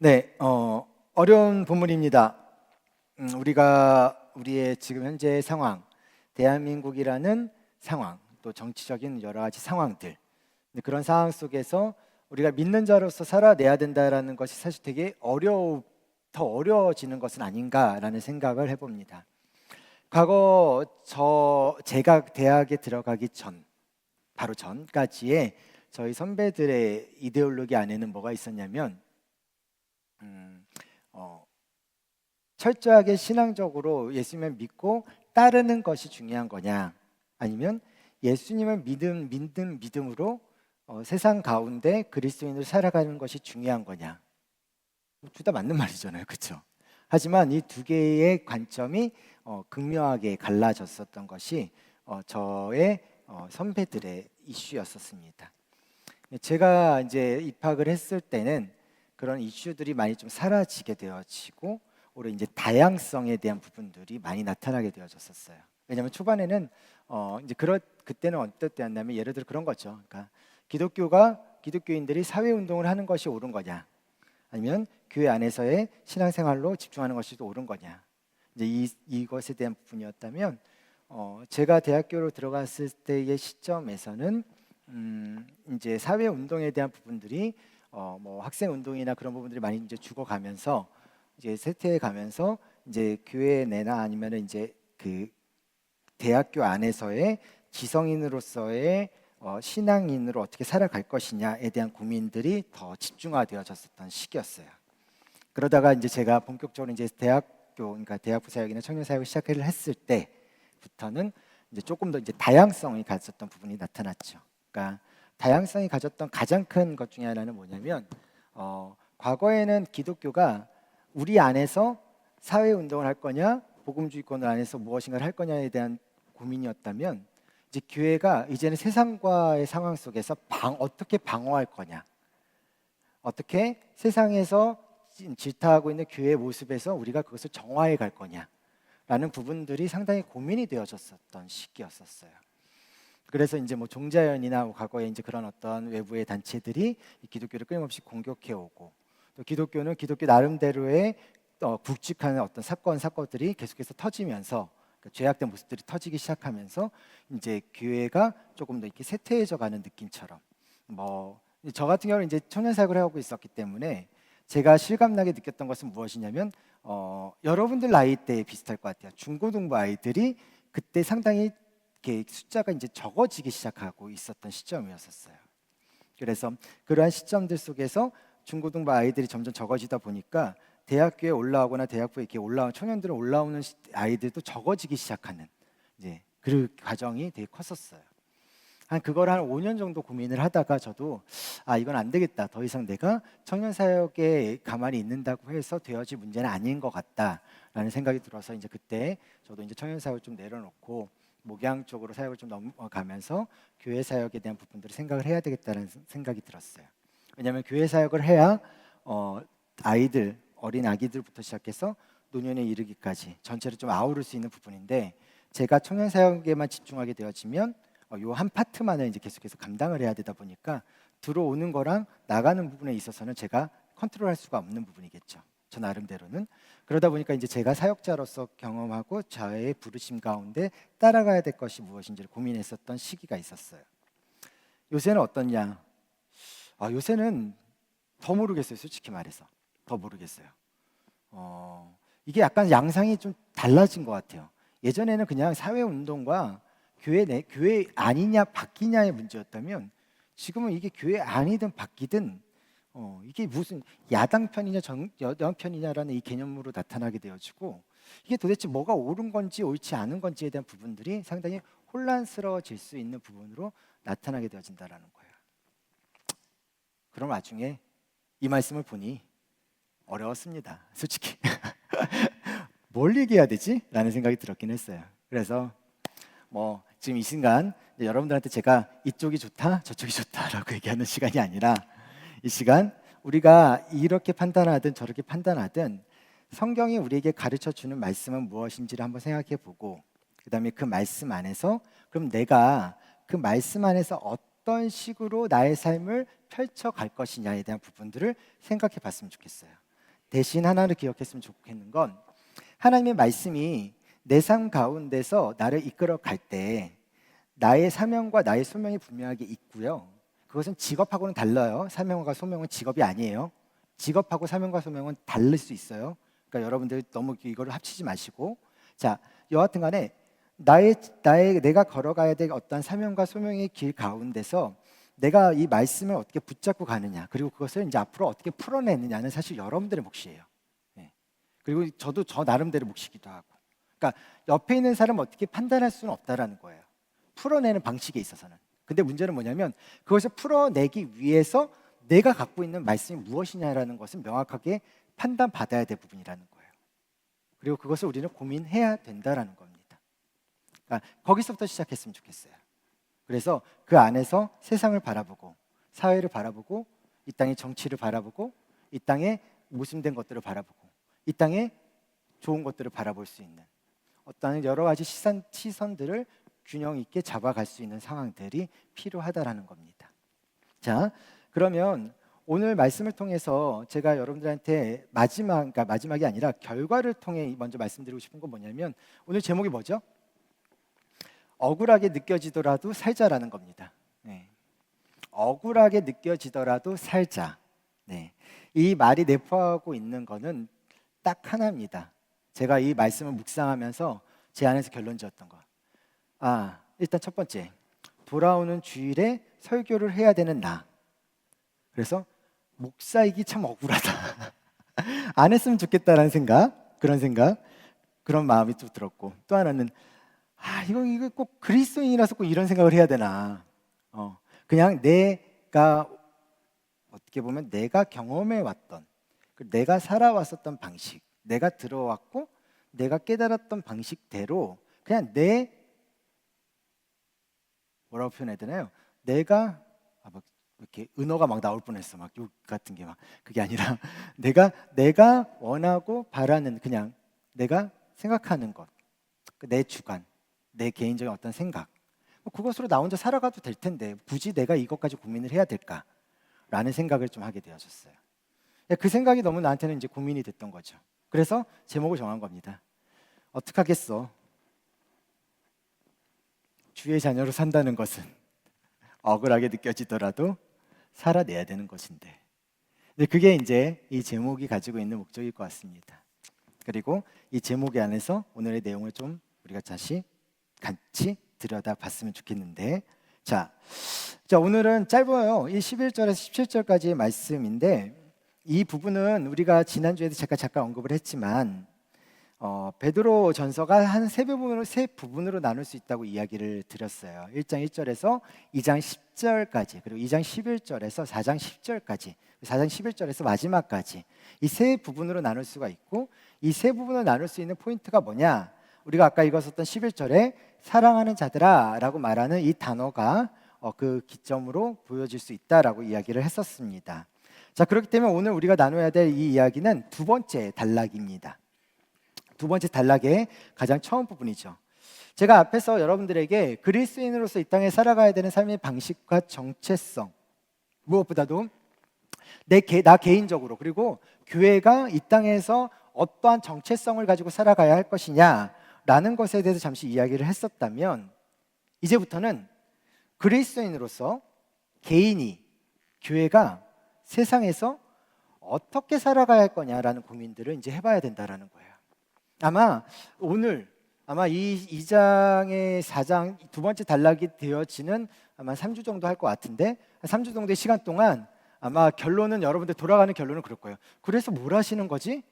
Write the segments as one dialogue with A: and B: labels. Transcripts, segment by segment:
A: 네, 어려운 본문입니다. 우리의 지금 현재 상황, 대한민국이라는 상황, 또 정치적인 여러 가지 상황들, 그런 상황 속에서 우리가 믿는 자로서 살아내야 된다라는 것이 사실 되게 더 어려워지는 것은 아닌가라는 생각을 해봅니다. 과거 제가 대학에 들어가기 바로 전까지의 저희 선배들의 이데올로기 안에는 뭐가 있었냐면, 철저하게 신앙적으로 예수님을 믿고 따르는 것이 중요한 거냐, 아니면 예수님을 믿는 믿음으로 세상 가운데 그리스도인으로 살아가는 것이 중요한 거냐. 둘 다 맞는 말이잖아요, 그렇죠? 하지만 이 두 개의 관점이 극명하게 갈라졌었던 것이 저의 선배들의 이슈였었습니다. 제가 이제 입학을 했을 때는 그런 이슈들이 많이 좀 사라지게 되어지고, 오히려 이제 다양성에 대한 부분들이 많이 나타나게 되어졌었어요. 왜냐하면 초반에는 이제 그때는 어떤 때였냐면, 예를 들어 그런 거죠. 그러니까 기독교인들이 사회 운동을 하는 것이 옳은 거냐, 아니면 교회 안에서의 신앙생활로 집중하는 것이 옳은 거냐. 이제 이것에 대한 부분이었다면, 제가 대학교로 들어갔을 때의 시점에서는 이제 사회 운동에 대한 부분들이 뭐 학생 운동이나 그런 부분들이 많이 이제 죽어가면서, 이제 쇠퇴해 가면서, 이제 교회 내나 아니면은 이제 그 대학교 안에서의 지성인으로서의 신앙인으로 어떻게 살아갈 것이냐에 대한 고민들이 더 집중화되어졌었던 시기였어요. 그러다가 이제 제가 본격적으로 이제 그러니까 대학부 사역이나 청년 사역을 시작을 했을 때부터는 이제 조금 더 이제 다양성이 가졌던 부분이 나타났죠. 그러니까 다양성이 가졌던 가장 큰 것 중에 하나는 뭐냐면, 과거에는 기독교가 우리 안에서 사회 운동을 할 거냐, 복음주의권을 안에서 무엇인가를 할 거냐에 대한 고민이었다면, 이제 교회가 이제는 세상과의 상황 속에서 어떻게 방어할 거냐, 어떻게 세상에서 질타하고 있는 교회의 모습에서 우리가 그것을 정화해 갈 거냐라는 부분들이 상당히 고민이 되어졌었던 시기였었어요. 그래서 이제 뭐 종자연이나 과거에 이제 그런 어떤 외부의 단체들이 이 기독교를 끊임없이 공격해 오고, 또 기독교는 기독교 나름대로의 굵직한 어떤 사건들이 계속해서 터지면서, 죄악된 모습들이 터지기 시작하면서 이제 교회가 조금 더 이렇게 쇠퇴해져 가는 느낌처럼, 뭐 저 같은 경우는 이제 청년 사역을 하고 있었기 때문에 제가 실감나게 느꼈던 것은 무엇이냐면, 여러분들 나이대에 비슷할 것 같아요. 중고등부 아이들이 그때 상당히 이렇게 숫자가 이제 적어지기 시작하고 있었던 시점이었었어요. 그래서 그러한 시점들 속에서 중고등부 아이들이 점점 적어지다 보니까 대학교에 올라오거나 대학부에 이렇게 청년들은 올라오는 아이들도 적어지기 시작하는, 이제 그 과정이 되게 컸었어요. 그걸 한 5년 정도 고민을 하다가 저도 이건 안 되겠다. 더 이상 내가 청년 사역에 가만히 있는다고 해서 되어질 문제는 아닌 것 같다라는 생각이 들어서, 이제 그때 저도 이제 청년 사역을 좀 내려놓고 목양 쪽으로 사역을 좀 넘어가면서 교회 사역에 대한 부분들을 생각을 해야 되겠다는 생각이 들었어요. 왜냐하면 교회 사역을 해야 어린 아기들부터 시작해서 노년에 이르기까지 전체를 좀 아우를 수 있는 부분인데, 제가 청년 사역에만 집중하게 되어지면 요 한 파트만을 이제 계속해서 감당을 해야 되다 보니까, 들어오는 거랑 나가는 부분에 있어서는 제가 컨트롤할 수가 없는 부분이겠죠, 저 나름대로는. 그러다 보니까 이제 제가 사역자로서 경험하고 저의 부르심 가운데 따라가야 될 것이 무엇인지를 고민했었던 시기가 있었어요. 요새는 어떻냐? 요새는 더 모르겠어요, 솔직히 말해서. 더 모르겠어요. 이게 약간 양상이 좀 달라진 것 같아요. 예전에는 그냥 사회운동과 교회 아니냐 바뀌냐의 문제였다면, 지금은 이게 교회 아니든 바뀌든 이게 무슨 야당 편이냐 여당 편이냐라는 이 개념으로 나타나게 되어지고, 이게 도대체 뭐가 옳은 건지 옳지 않은 건지에 대한 부분들이 상당히 혼란스러워질 수 있는 부분으로 나타나게 되어진다라는 거예요. 그런 와중에 이 말씀을 보니 어려웠습니다, 솔직히. 뭘 얘기해야 되지? 라는 생각이 들었긴 했어요. 그래서 뭐 지금 이 순간 여러분들한테 제가 이쪽이 좋다 저쪽이 좋다라고 얘기하는 시간이 아니라, 이 시간 우리가 이렇게 판단하든 저렇게 판단하든 성경이 우리에게 가르쳐주는 말씀은 무엇인지를 한번 생각해 보고, 그 다음에 그 말씀 안에서 그럼 내가 그 말씀 안에서 어떤 식으로 나의 삶을 펼쳐갈 것이냐에 대한 부분들을 생각해 봤으면 좋겠어요. 대신 하나를 기억했으면 좋겠는 건 하나님의 말씀이 내 삶 가운데서 나를 이끌어 갈 때 나의 사명과 나의 소명이 분명하게 있고요. 그것은 직업하고는 달라요. 사명과 소명은 직업이 아니에요. 직업하고 사명과 소명은 다를 수 있어요. 그러니까 여러분들 너무 이거를 합치지 마시고, 자, 여하튼 간에 내가 걸어가야 될 어떤 사명과 소명의 길 가운데서 내가 이 말씀을 어떻게 붙잡고 가느냐, 그리고 그것을 이제 앞으로 어떻게 풀어내느냐는 사실 여러분들의 몫이에요. 네. 그리고 저도 저 나름대로 몫이기도 하고. 그러니까 옆에 있는 사람을 어떻게 판단할 수는 없다라는 거예요. 풀어내는 방식에 있어서는. 근데 문제는 뭐냐면 그것을 풀어내기 위해서 내가 갖고 있는 말씀이 무엇이냐라는 것을 명확하게 판단받아야 될 부분이라는 거예요. 그리고 그것을 우리는 고민해야 된다라는 겁니다. 그러니까 거기서부터 시작했으면 좋겠어요. 그래서 그 안에서 세상을 바라보고 사회를 바라보고 이 땅의 정치를 바라보고 이 땅의 모순된 것들을 바라보고 이 땅의 좋은 것들을 바라볼 수 있는 어떤 여러 가지 시선들을 균형 있게 잡아갈 수 있는 상황들이 필요하다라는 겁니다. 자, 그러면 오늘 말씀을 통해서 제가 여러분들한테 그러니까 마지막이 아니라 결과를 통해 먼저 말씀드리고 싶은 건 뭐냐면 오늘 제목이 뭐죠? 억울하게 느껴지더라도 살자라는 겁니다. 네. 억울하게 느껴지더라도 살자. 네. 이 말이 내포하고 있는 거는 딱 하나입니다. 제가 이 말씀을 묵상하면서 제 안에서 결론 지었던 거. 일단 첫 번째, 돌아오는 주일에 설교를 해야 되는 나. 그래서 목사이기 참 억울하다. 안 했으면 좋겠다라는 생각, 그런 마음이 또 들었고, 또 하나는 이거 꼭 그리스도인이라서 꼭 이런 생각을 해야 되나. 그냥 내가 어떻게 보면 내가 경험해 왔던, 내가 살아왔었던 방식, 내가 들어왔고 내가 깨달았던 방식대로 그냥 뭐라고 표현해야 되나요? 내가 막 이렇게 은어가 막 나올 뻔했어. 막 욕 같은 게 막 그게 아니라 내가 원하고 바라는 그냥 내가 생각하는 것, 내 주관, 내 개인적인 어떤 생각, 그것으로 나 혼자 살아가도 될 텐데 굳이 내가 이것까지 고민을 해야 될까라는 생각을 좀 하게 되어졌어요. 그 생각이 너무 나한테는 이제 고민이 됐던 거죠. 그래서 제목을 정한 겁니다. 어떡하겠어? 주의 자녀로 산다는 것은 억울하게 느껴지더라도 살아내야 되는 것인데. 근데 그게 이제 이 제목이 가지고 있는 목적일 것 같습니다. 그리고 이 제목 안에서 오늘의 내용을 좀 우리가 다시 같이 들여다봤으면 좋겠는데, 자 오늘은 짧아요. 이 11절에서 17절까지의 말씀인데 이 부분은 우리가 지난주에도 제가 잠깐 언급을 했지만 베드로 전서가 한 세 부분으로 나눌 수 있다고 이야기를 드렸어요. 1장 1절에서 2장 10절까지, 그리고 2장 11절에서 4장 10절까지, 4장 11절에서 마지막까지 이 세 부분으로 나눌 수가 있고, 이 세 부분을 나눌 수 있는 포인트가 뭐냐? 우리가 아까 읽었었던 11절에 사랑하는 자들아 라고 말하는 이 단어가 그 기점으로 보여질 수 있다라고 이야기를 했었습니다. 자, 그렇기 때문에 오늘 우리가 나눠야 될 이 이야기는 두 번째 단락입니다. 두 번째 단락의 가장 처음 부분이죠. 제가 앞에서 여러분들에게 그리스도인으로서 이 땅에 살아가야 되는 삶의 방식과 정체성, 무엇보다도 나 개인적으로, 그리고 교회가 이 땅에서 어떠한 정체성을 가지고 살아가야 할 것이냐라는 것에 대해서 잠시 이야기를 했었다면, 이제부터는 그리스도인으로서 개인이, 교회가 세상에서 어떻게 살아가야 할 거냐라는 고민들을 이제 해봐야 된다라는 거예요. 아마 이 2장의 4장 두 번째 단락이 되어지는 아마 3주 정도 할 것 같은데, 3주 정도의 시간 동안 아마 결론은, 여러분들 돌아가는 결론은 그럴 거예요. 그래서 뭘 하시는 거지?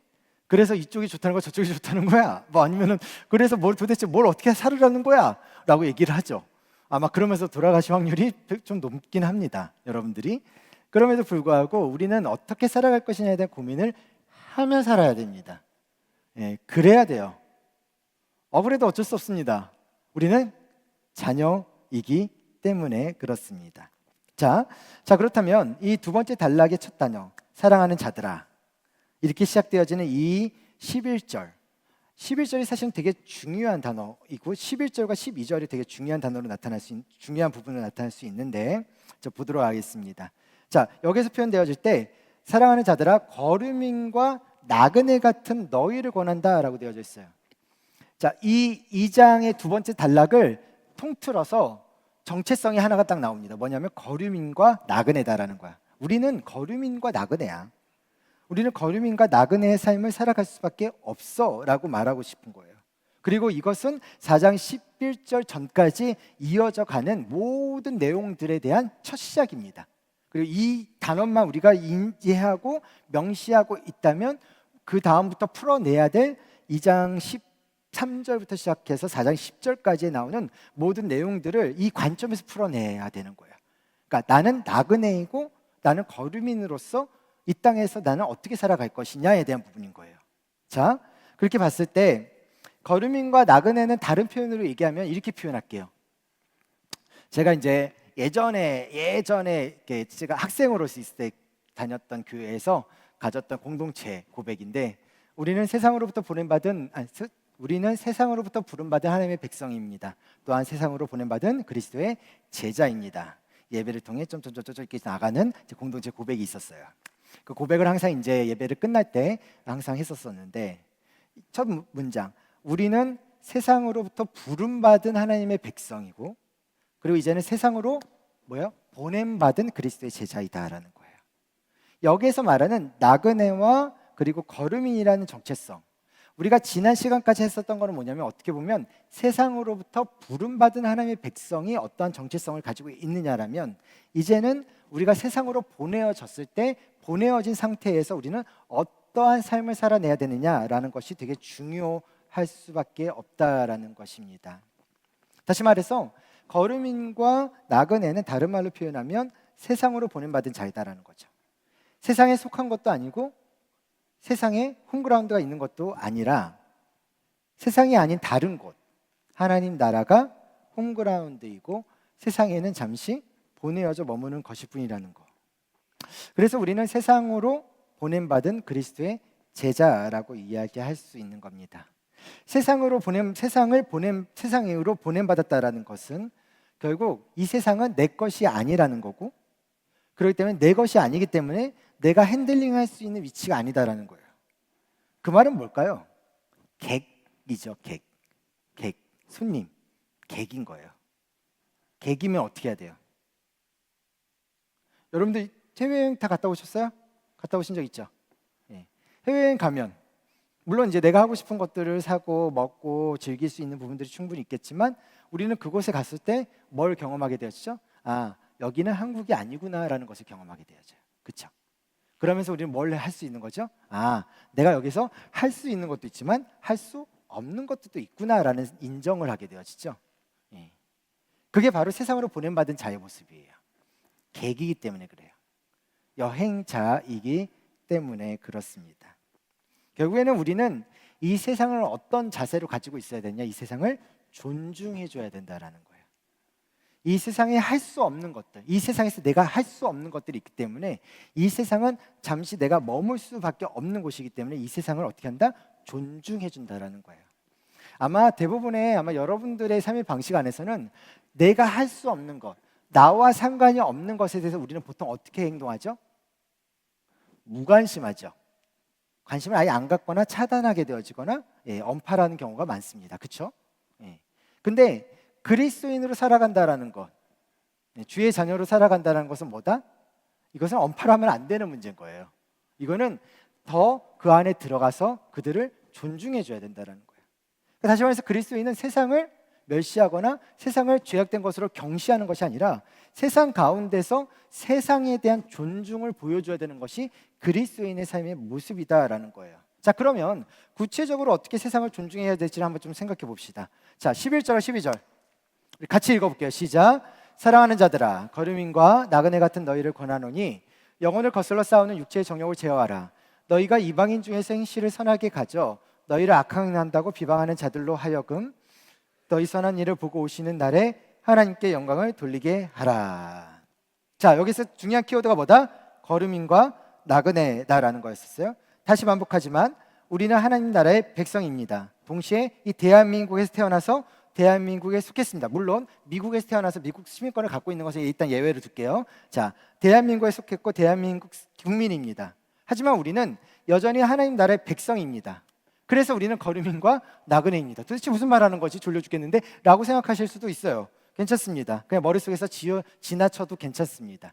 A: 그래서 이쪽이 좋다는 거야, 저쪽이 좋다는 거야? 아니면은 그래서 도대체 뭘 어떻게 살으라는 거야? 라고 얘기를 하죠. 아마 그러면서 돌아가실 확률이 좀 높긴 합니다, 여러분들이. 그럼에도 불구하고 우리는 어떻게 살아갈 것이냐에 대한 고민을 하며 살아야 됩니다. 그래야 돼요. 억울해도 어쩔 수 없습니다. 우리는 자녀이기 때문에 그렇습니다. 자, 그렇다면 이 두 번째 단락의 첫 단어, 사랑하는 자들아, 이렇게 시작되어지는 이 11절이 사실은 되게 중요한 단어이고 11절과 12절이 되게 중요한 단어로 중요한 부분으로 나타날 수 있는데, 보도록 하겠습니다. 자, 여기서 표현되어질 때 사랑하는 자들아, 거류민과 나그네 같은 너희를 권한다라고 되어져 있어요. 자, 이 2장의 두 번째 단락을 통틀어서 정체성이 하나가 딱 나옵니다. 뭐냐면 거류민과 나그네다라는 거야. 우리는 거류민과 나그네야. 우리는 거류민과 나그네의 삶을 살아갈 수밖에 없어라고 말하고 싶은 거예요. 그리고 이것은 4장 11절 전까지 이어져 가는 모든 내용들에 대한 첫 시작입니다. 그리고 이 단원만 우리가 인지하고 명시하고 있다면 그 다음부터 풀어내야 될 2장 13절부터 시작해서 4장 10절까지 나오는 모든 내용들을 이 관점에서 풀어내야 되는 거예요. 그러니까 나는 나그네이고 나는 거류민으로서 이 땅에서 나는 어떻게 살아갈 것이냐에 대한 부분인 거예요. 자, 그렇게 봤을 때 거류민과 나그네는 다른 표현으로 얘기하면 이렇게 표현할게요. 제가 이제 예전에 제가 학생으로서 있을 때 다녔던 교회에서 가졌던 공동체 고백인데, 우리는 세상으로부터 부름받은 하나님의 백성입니다. 또한 세상으로 보냄받은 그리스도의 제자입니다. 예배를 통해 이렇게 나가는 공동체 고백이 있었어요. 그 고백을 항상 이제 예배를 끝날 때 항상 했었었는데, 첫 문장, 우리는 세상으로부터 부름받은 하나님의 백성이고, 그리고 이제는 세상으로 보냄받은 그리스도의 제자이다라는 거예요. 여기에서 말하는 나그네와 그리고 거류민이라는 정체성, 우리가 지난 시간까지 했었던 거는 뭐냐면, 어떻게 보면 세상으로부터 부름받은 하나님의 백성이 어떠한 정체성을 가지고 있느냐라면, 이제는 우리가 세상으로 보내어졌을 때 보내어진 상태에서 우리는 어떠한 삶을 살아내야 되느냐라는 것이 되게 중요할 수밖에 없다라는 것입니다. 다시 말해서 거류민과 나그네는 다른 말로 표현하면 세상으로 보냄받은 자이다라는 거죠. 세상에 속한 것도 아니고 세상에 홈그라운드가 있는 것도 아니라 세상이 아닌 다른 곳, 하나님 나라가 홈그라운드이고 세상에는 잠시 보내어져 머무는 것일 뿐이라는 거. 그래서 우리는 세상으로 보냄받은 그리스도의 제자라고 이야기할 수 있는 겁니다. 세상으로 보냄받았다라는 것은 결국 이 세상은 내 것이 아니라는 거고, 그렇기 때문에 내 것이 아니기 때문에 내가 핸들링할 수 있는 위치가 아니다라는 거예요. 그 말은 뭘까요? 객이죠. 객, 손님, 객인 거예요. 객이면 어떻게 해야 돼요? 여러분들 해외여행 다 갔다 오셨어요? 갔다 오신 적 있죠? 예. 해외여행 가면 물론 이제 내가 하고 싶은 것들을 사고 먹고 즐길 수 있는 부분들이 충분히 있겠지만, 우리는 그곳에 갔을 때 뭘 경험하게 되었죠? 아, 여기는 한국이 아니구나라는 것을 경험하게 되어져요. 그렇죠? 그러면서 우리는 뭘 할 수 있는 거죠? 아, 내가 여기서 할 수 있는 것도 있지만 할 수 없는 것도 있구나라는 인정을 하게 되어지죠. 예. 그게 바로 세상으로 보냄받은 자의 모습이에요. 객이기 때문에 그래요. 여행자이기 때문에 그렇습니다. 결국에는 우리는 이 세상을 어떤 자세로 가지고 있어야 되냐? 이 세상을 존중해줘야 된다라는 거예요. 이 세상에 할 수 없는 것들, 이 세상에서 내가 할 수 없는 것들이 있기 때문에 이 세상은 잠시 내가 머물 수밖에 없는 곳이기 때문에 이 세상을 어떻게 한다? 존중해준다라는 거예요. 아마 여러분들의 삶의 방식 안에서는 내가 할 수 없는 것, 나와 상관이 없는 것에 대해서 우리는 보통 어떻게 행동하죠? 무관심하죠. 관심을 아예 안 갖거나 차단하게 되어지거나 언팔하는 경우가 많습니다. 그렇죠? 근데 그리스도인으로 살아간다라는 것, 주의 자녀로 살아간다는 것은 뭐다? 이것은 언팔하면 안 되는 문제인 거예요. 이거는 더 그 안에 들어가서 그들을 존중해 줘야 된다는 거예요. 다시 말해서 그리스도인은 세상을 멸시하거나 세상을 죄악된 것으로 경시하는 것이 아니라 세상 가운데서 세상에 대한 존중을 보여줘야 되는 것이 그리스도인의 삶의 모습이다라는 거예요. 자, 그러면 구체적으로 어떻게 세상을 존중해야 될지를 한번 좀 생각해 봅시다. 자, 11절 12절 우리 같이 읽어볼게요. 시작. 사랑하는 자들아, 거류민과 나그네 같은 너희를 권하노니 영혼을 거슬러 싸우는 육체의 정욕을 제어하라. 너희가 이방인 중에서 행실을 선하게 가져 너희를 악행한다고 비방하는 자들로 하여금 너희 선한 일을 보고 오시는 날에 하나님께 영광을 돌리게 하라. 자, 여기서 중요한 키워드가 뭐다? 거류민과 나그네다라는 거였었어요. 다시 반복하지만 우리는 하나님 나라의 백성입니다. 동시에 이 대한민국에서 태어나서 대한민국에 속했습니다. 물론 미국에서 태어나서 미국 시민권을 갖고 있는 것은 일단 예외로 둘게요. 자, 대한민국에 속했고 대한민국 국민입니다. 하지만 우리는 여전히 하나님 나라의 백성입니다. 그래서 우리는 거류민과 나그네입니다. 도대체 무슨 말하는 거지? 졸려 죽겠는데? 라고 생각하실 수도 있어요. 괜찮습니다. 그냥 머릿속에서 지나쳐도 괜찮습니다.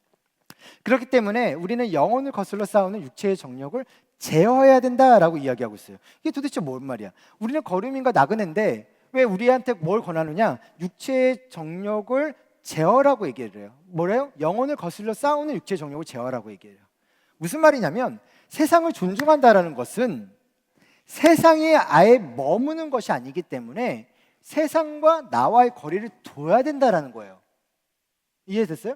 A: 그렇기 때문에 우리는 영혼을 거슬러 싸우는 육체의 정욕을 제어해야 된다라고 이야기하고 있어요. 이게 도대체 뭔 말이야? 우리는 거류민과 나그네인데 왜 우리한테 뭘 권하느냐? 육체의 정욕을 제어라고 얘기를 해요. 뭐래요? 영혼을 거슬러 싸우는 육체의 정욕을 제어라고 얘기해요. 무슨 말이냐면 세상을 존중한다라는 것은 세상에 아예 머무는 것이 아니기 때문에 세상과 나와의 거리를 둬야 된다라는 거예요. 이해됐어요?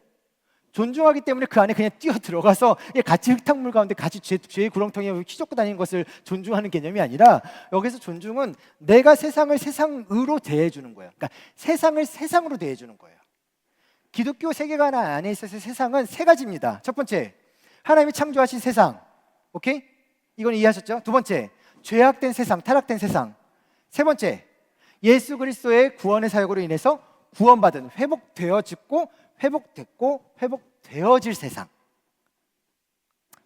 A: 존중하기 때문에 그 안에 그냥 뛰어 들어가서 같이 흙탕물 가운데 같이 죄의 구렁텅이에 휘젓고 다니는 것을 존중하는 개념이 아니라, 여기서 존중은 내가 세상을 세상으로 대해주는 거예요. 그러니까 세상을 세상으로 대해주는 거예요. 기독교 세계관 안에 있어서 세상은 세 가지입니다. 첫 번째, 하나님이 창조하신 세상. 오케이? 이건 이해하셨죠? 두 번째, 죄악된 세상, 타락된 세상. 세 번째, 예수 그리스도의 구원의 사역으로 인해서 구원받은, 회복되어지고 회복됐고 회복되어질 세상.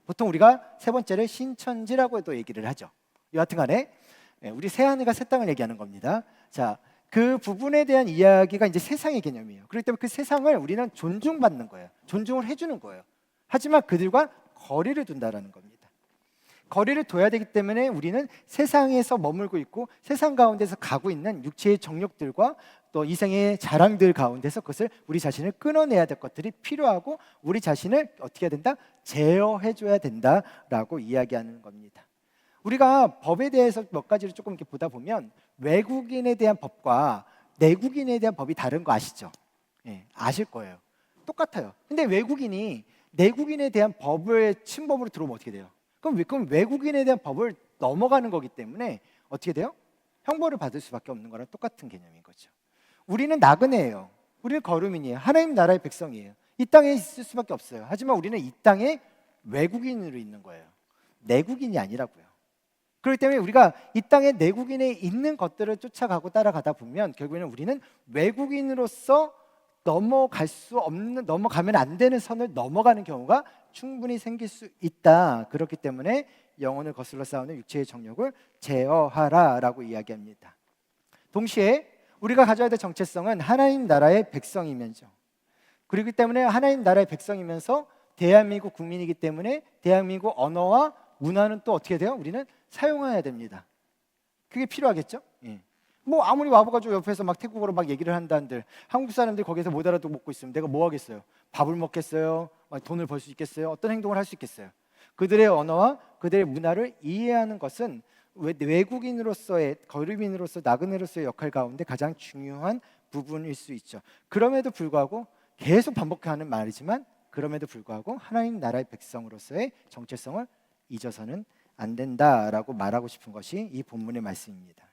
A: 보통 우리가 세 번째를 신천지라고도 얘기를 하죠. 여하튼 간에 우리 새하늘과 새 땅을 얘기하는 겁니다. 자, 그 부분에 대한 이야기가 이제 세상의 개념이에요. 그렇기 때문에 그 세상을 우리는 존중받는 거예요. 존중을 해주는 거예요. 하지만 그들과 거리를 둔다라는 겁니다. 거리를 둬야 되기 때문에 우리는 세상에서 머물고 있고 세상 가운데서 가고 있는 육체의 정욕들과 또 이생의 자랑들 가운데서 그것을 우리 자신을 끊어내야 될 것들이 필요하고 우리 자신을 어떻게 해야 된다? 제어해줘야 된다라고 이야기하는 겁니다. 우리가 법에 대해서 몇 가지를 조금 이렇게 보다 보면 외국인에 대한 법과 내국인에 대한 법이 다른 거 아시죠? 예, 아실 거예요. 똑같아요. 근데 외국인이 내국인에 대한 법을 침범으로 들어오면 어떻게 돼요? 그럼 외국인에 대한 법을 넘어가는 거기 때문에 어떻게 돼요? 형벌을 받을 수밖에 없는 거랑 똑같은 개념인 거죠. 우리는 나그네예요. 우리는 거류민이에요. 하나님 나라의 백성이에요. 이 땅에 있을 수밖에 없어요. 하지만 우리는 이 땅에 외국인으로 있는 거예요. 내국인이 아니라고요. 그렇기 때문에 우리가 이 땅에 내국인에 있는 것들을 쫓아가고 따라가다 보면 결국에는 우리는 외국인으로서 넘어가면 안 되는 선을 넘어가는 경우가 충분히 생길 수 있다. 그렇기 때문에 영혼을 거슬러 싸우는 육체의 정욕을 제어하라라고 이야기합니다. 동시에 우리가 가져야 될 정체성은 하나님 나라의 백성이면서, 그렇기 때문에 하나님 나라의 백성이면서 대한민국 국민이기 때문에 대한민국 언어와 문화는 또 어떻게 돼요? 우리는 사용해야 됩니다. 그게 필요하겠죠? 예. 뭐 아무리 와봐가지고 옆에서 막 태국어로 막 얘기를 한다는들 한국 사람들이 거기서 못 알아듣고 먹고 있으면 내가 뭐 하겠어요? 밥을 먹겠어요? 돈을 벌 수 있겠어요? 어떤 행동을 할 수 있겠어요? 그들의 언어와 그들의 문화를 이해하는 것은 외국인으로서의, 거류민으로서, 나그네로서의 역할 가운데 가장 중요한 부분일 수 있죠. 그럼에도 불구하고 계속 반복하는 말이지만 그럼에도 불구하고 하나님 나라의 백성으로서의 정체성을 잊어서는 안 된다라고 말하고 싶은 것이 이 본문의 말씀입니다.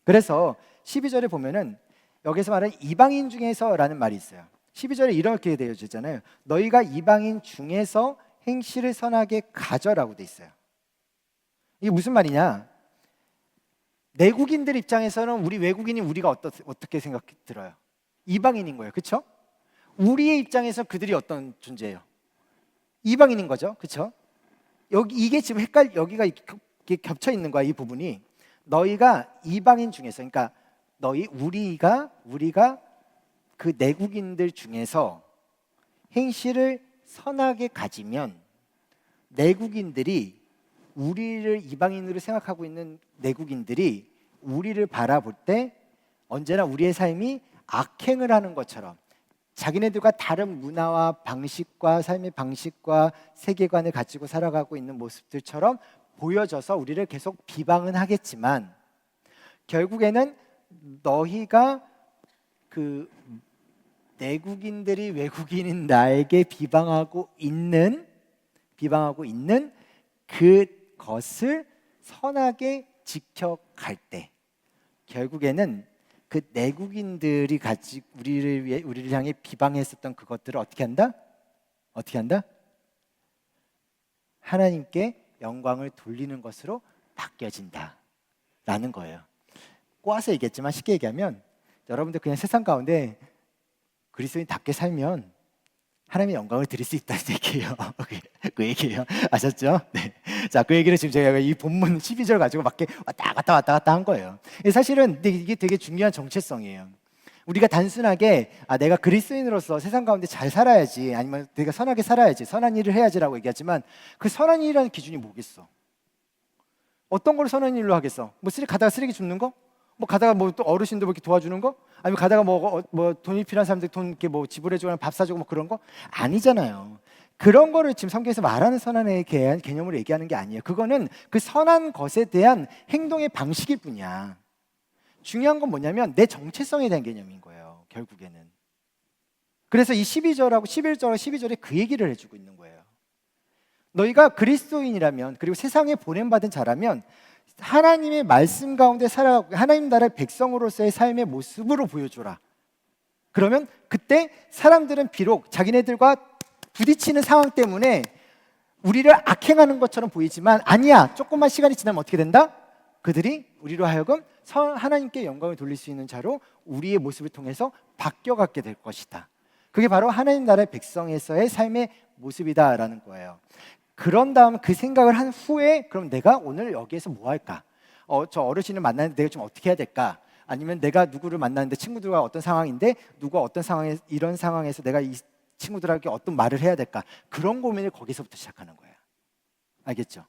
A: 그래서 12절에 보면은 여기서 말하는 이방인 중에서라는 말이 있어요. 12절에 이렇게 되어지잖아요. 너희가 이방인 중에서 행실을 선하게 가져라고 돼 있어요. 이게 무슨 말이냐? 내국인들 입장에서는 우리 외국인이 우리가 어떻게 생각 들어요? 이방인인 거예요. 그렇죠? 우리의 입장에서 그들이 어떤 존재예요? 이방인인 거죠. 그렇죠? 이게 지금 여기가 이렇게 겹쳐 있는 거야. 이 부분이. 너희가 이방인 중에서, 그러니까 우리가 그 내국인들 중에서 행실을 선하게 가지면 내국인들이 우리를 이방인으로 생각하고 있는 내국인들이 우리를 바라볼 때 언제나 우리의 삶이 악행을 하는 것처럼 자기네들과 다른 문화와 방식과 삶의 방식과 세계관을 가지고 살아가고 있는 모습들처럼 보여져서 우리를 계속 비방은 하겠지만 결국에는 너희가 그 내국인들이 외국인인 나에게 비방하고 있는 그것을 선하게 지켜갈 때 결국에는 그 내국인들이 우리를 향해 비방했었던 그것들을 어떻게 한다? 하나님께 영광을 돌리는 것으로 바뀌어진다라는 거예요. 꼬아서 얘기했지만 쉽게 얘기하면 여러분들 그냥 세상 가운데 그리스도인답게 살면 하나님의 영광을 드릴 수 있다는 얘기예요. 그 얘기예요. 아셨죠? 네. 자, 그 얘기를 지금 제가 이 본문 12절 가지고 막 이렇게 왔다 갔다 한 거예요. 사실은 이게 되게 중요한 정체성이에요. 우리가 단순하게 내가 그리스도인으로서 세상 가운데 잘 살아야지, 아니면 내가 선하게 살아야지, 선한 일을 해야지라고 얘기하지만 그 선한 일이라는 기준이 뭐겠어? 어떤 걸 선한 일로 하겠어? 뭐 가다가 쓰레기 줍는 거? 뭐 가다가 뭐 또 어르신들 이렇게 도와주는 거? 아니면 가다가 뭐 돈이 필요한 사람들 돈 이렇게 뭐 지불해주거나 밥 사주고 뭐 그런 거? 아니잖아요. 그런 거를 지금 성경에서 말하는 선한의 개념으로 얘기하는 게 아니에요. 그거는 그 선한 것에 대한 행동의 방식일 뿐이야. 중요한 건 뭐냐면 내 정체성에 대한 개념인 거예요, 결국에는. 그래서 이 12절하고 11절, 12절에 그 얘기를 해주고 있는 거예요. 너희가 그리스도인이라면, 그리고 세상에 보냄받은 자라면 하나님의 말씀 가운데 살아가고 하나님 나라의 백성으로서의 삶의 모습으로 보여줘라. 그러면 그때 사람들은 비록 자기네들과 부딪히는 상황 때문에 우리를 악행하는 것처럼 보이지만 아니야, 조금만 시간이 지나면 어떻게 된다? 그들이 우리로 하여금 하나님께 영광을 돌릴 수 있는 자로 우리의 모습을 통해서 바뀌어가게 될 것이다. 그게 바로 하나님 나라의 백성에서의 삶의 모습이다라는 거예요. 그런 다음 그 생각을 한 후에 그럼 내가 오늘 여기에서 뭐 할까? 저 어르신을 만나는데 내가 좀 어떻게 해야 될까? 아니면 내가 누구를 만나는데 친구들과 어떤 상황인데 누가 어떤 상황에 이런 상황에서 내가 이 친구들에게 어떤 말을 해야 될까? 그런 고민을 거기서부터 시작하는 거예요. 알겠죠?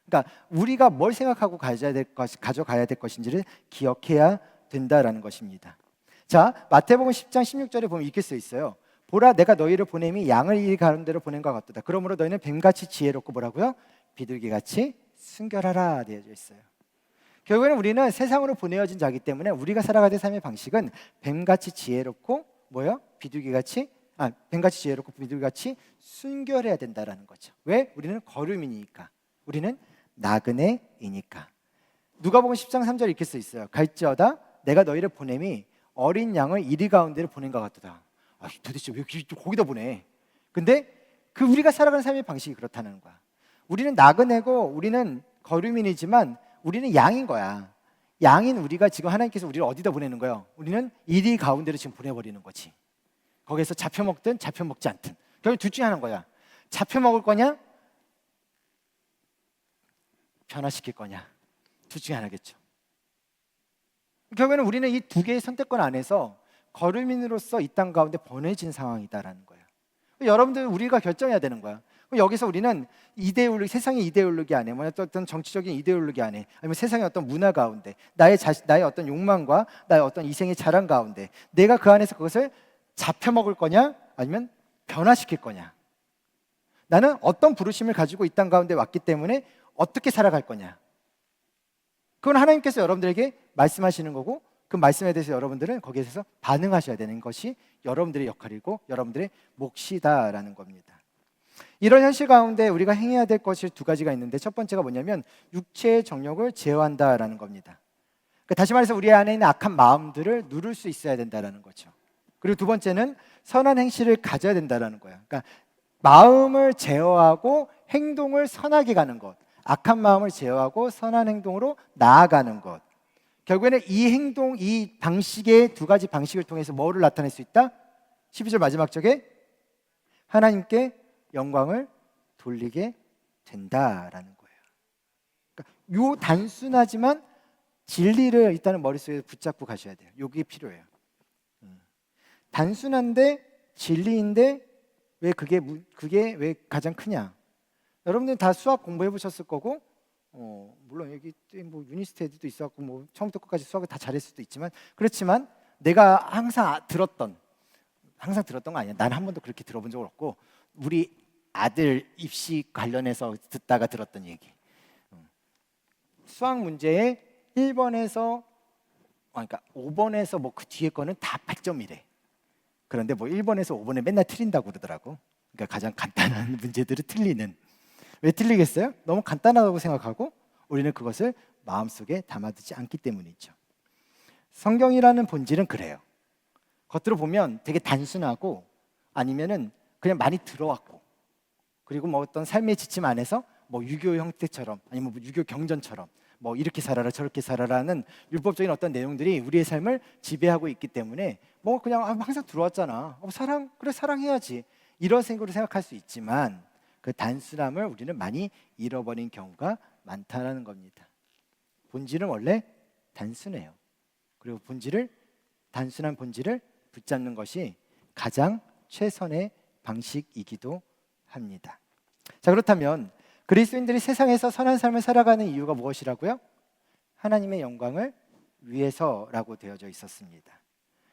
A: 그러니까 우리가 뭘 생각하고 가져가야 될 것인지를 기억해야 된다라는 것입니다. 자, 마태복음 10장 16절에 보면 이렇게 써 있어요. 보라, 내가 너희를 보냄이 양을 이리 가는 데로 보낸 것 같도다. 그러므로 너희는 뱀같이 지혜롭고 뭐라고요? 비둘기같이 순결하라 되어져 있어요. 결국에는 우리는 세상으로 보내어진 자이기 때문에 우리가 살아가는 삶의 방식은 뱀같이 지혜롭고 뭐요? 뱀같이 지혜롭고 비둘기같이 순결해야 된다라는 거죠. 왜? 우리는 거류민이니까. 우리는 나그네이니까. 누가복음 10장 3절 이렇게 써 있어요. 갈지어다 내가 너희를 보냄이 어린 양을 이리 가운데로 보낸 것 같도다. 도대체 왜 거기다 보내? 근데 그 우리가 살아가는 삶의 방식이 그렇다는 거야. 우리는 나그네고 우리는 거류민이지만 우리는 양인 거야. 양인 우리가 지금 하나님께서 우리를 어디다 보내는 거예요? 우리는 이리 가운데로 지금 보내버리는 거지. 거기서 잡혀 먹든 잡혀 먹지 않든 결국 둘 중에 하나인 거야. 잡혀 먹을 거냐? 변화시킬 거냐? 둘 중에 하나겠죠. 결국에는 우리는 이 두 개의 선택권 안에서 거류민으로서 이 땅 가운데 보내진 상황이다라는 거예요. 여러분들 우리가 결정해야 되는 거야. 여기서 우리는 이데올로기, 세상의 이데올로기 안에, 어떤 정치적인 이데올로기 안에, 아니면 세상의 어떤 문화 가운데, 나의 어떤 욕망과 나의 어떤 이생의 자랑 가운데, 내가 그 안에서 그것을 잡혀 먹을 거냐, 아니면 변화시킬 거냐. 나는 어떤 부르심을 가지고 이 땅 가운데 왔기 때문에 어떻게 살아갈 거냐. 그건 하나님께서 여러분들에게 말씀하시는 거고 그 말씀에 대해서 여러분들은 거기에서 반응하셔야 되는 것이 여러분들의 역할이고 여러분들의 몫이다라는 겁니다. 이런 현실 가운데 우리가 행해야 될 것이 두 가지가 있는데 첫 번째가 뭐냐면 육체의 정욕을 제어한다라는 겁니다. 그러니까 다시 말해서 우리 안에 있는 악한 마음들을 누를 수 있어야 된다라는 거죠. 그리고 두 번째는 선한 행실을 가져야 된다라는 거예요. 그러니까 마음을 제어하고 행동을 선하게 가는 것, 악한 마음을 제어하고 선한 행동으로 나아가는 것. 결국에는 이 행동, 이 방식의 두 가지 방식을 통해서 뭐를 나타낼 수 있다? 12절 마지막 쪽에 하나님께 영광을 돌리게 된다라는 거예요. 그러니까 요 단순하지만 진리를 일단은 머릿속에 붙잡고 가셔야 돼요. 요게 필요해요. 단순한데 진리인데 왜 그게 왜 가장 크냐? 여러분들 다 수학 공부해 보셨을 거고, 물론 여기 뭐 유니스테드도 있었고, 뭐 처음부터 끝까지 수학을 다 잘했을 수도 있지만, 그렇지만 내가 항상 들었던 거 아니야. 난 한 번도 그렇게 들어본 적은 없고, 우리 아들 입시 관련해서 듣다가 들었던 얘기. 수학 문제에 1번에서 그러니까 5번에서 뭐 그 뒤에 거는 다 8점이래. 그런데 뭐 1번에서 5번에 맨날 틀린다고 그러더라고. 그러니까 가장 간단한 문제들을 틀리는. 왜 틀리겠어요? 너무 간단하다고 생각하고 우리는 그것을 마음속에 담아두지 않기 때문이죠. 성경이라는 본질은 그래요. 겉으로 보면 되게 단순하고 아니면은 그냥 많이 들어왔고 그리고 뭐 어떤 삶의 지침 안에서 뭐 유교 형태처럼 아니면 뭐 유교 경전처럼 뭐 이렇게 살아라 저렇게 살아라는 율법적인 어떤 내용들이 우리의 삶을 지배하고 있기 때문에 뭐 그냥 항상 들어왔잖아. 사랑 그래 사랑해야지 이런 생각으로 생각할 수 있지만 그 단순함을 우리는 많이 잃어버린 경우가 많다는 겁니다. 본질은 원래 단순해요. 그리고 단순한 본질을 붙잡는 것이 가장 최선의 방식이기도 합니다. 자, 그렇다면 그리스도인들이 세상에서 선한 삶을 살아가는 이유가 무엇이라고요? 하나님의 영광을 위해서라고 되어져 있었습니다.